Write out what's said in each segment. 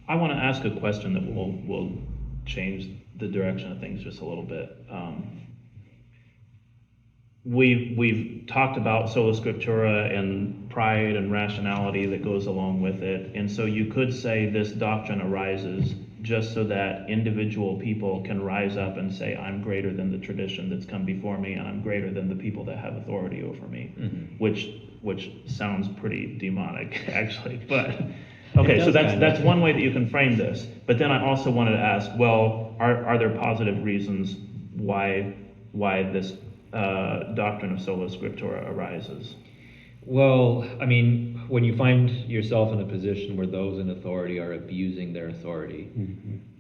I want to ask a question that will change the direction of things just a little bit. We've talked about sola scriptura and pride and rationality that goes along with it, and so you could say this doctrine arises just so that individual people can rise up and say, I'm greater than the tradition that's come before me, and I'm greater than the people that have authority over me, which sounds pretty demonic, actually. But okay, so that's one way that you can frame this. But then I also wanted to ask, well, are there positive reasons why this doctrine of sola scriptura arises? Well, I mean, when you find yourself in a position where those in authority are abusing their authority,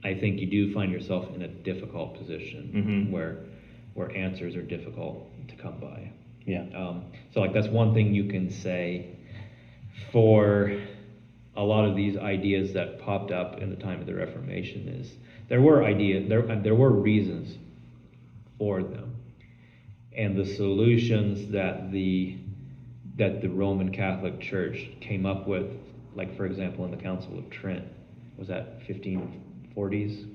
I think you do find yourself in a difficult position where answers are difficult to come by. Yeah. So like that's one thing you can say for a lot of these ideas that popped up in the time of the Reformation is there were reasons for them, and the solutions that the Roman Catholic Church came up with, like for example in the Council of Trent, was that 1540s?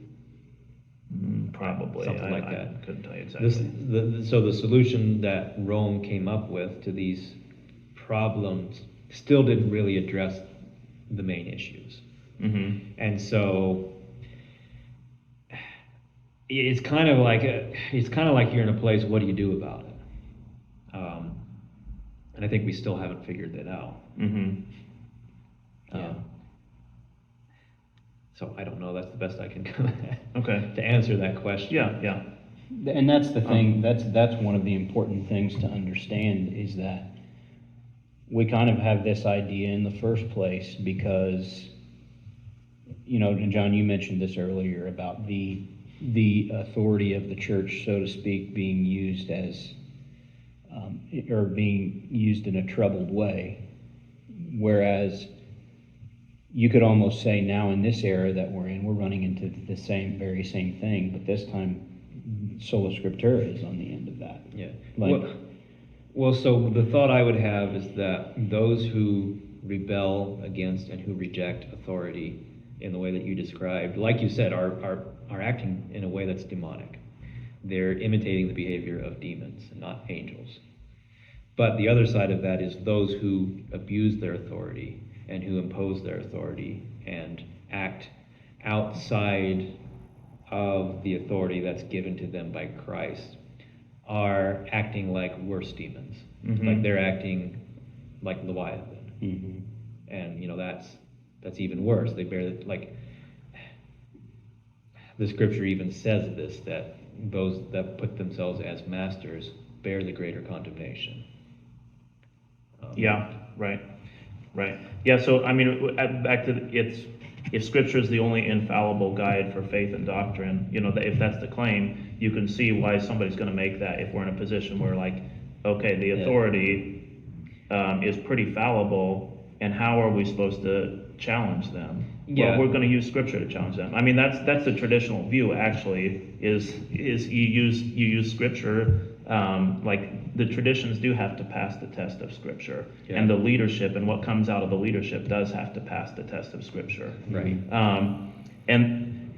Probably. Something like that. I couldn't tell you exactly. So the solution that Rome came up with to these problems still didn't really address the main issues. And so it's kind of like you're in a place, what do you do about it? And I think we still haven't figured that out. So I don't know. That's the best I can come to answer that question. Yeah. And that's the thing, that's one of the important things to understand, is that we kind of have this idea in the first place because, and John, you mentioned this earlier about the authority of the church, so to speak, being used as, or being used in a troubled way. Whereas you could almost say now in this era that we're in, we're running into the very same thing, but this time sola scriptura is on the end of that. Yeah. Like, well, so the thought I would have is that those who rebel against and who reject authority in the way that you described, like you said, are acting in a way that's demonic. They're imitating the behavior of demons, not angels. But the other side of that is those who abuse their authority and who impose their authority and act outside of the authority that's given to them by Christ are acting like worse demons. Like they're acting like Leviathan. And that's even worse. They bear, like, the scripture even says this, that those that put themselves as masters bear the greater condemnation. Right. Yeah, so I mean, back to if scripture is the only infallible guide for faith and doctrine, if that's the claim, you can see why somebody's going to make that if we're in a position where, like, okay, the authority is pretty fallible, and how are we supposed to challenge them? Yeah. Well, we're going to use scripture to challenge them. I mean, that's the traditional view, actually, is you use scripture, like the traditions do have to pass the test of scripture, and the leadership and what comes out of the leadership does have to pass the test of scripture. Right. And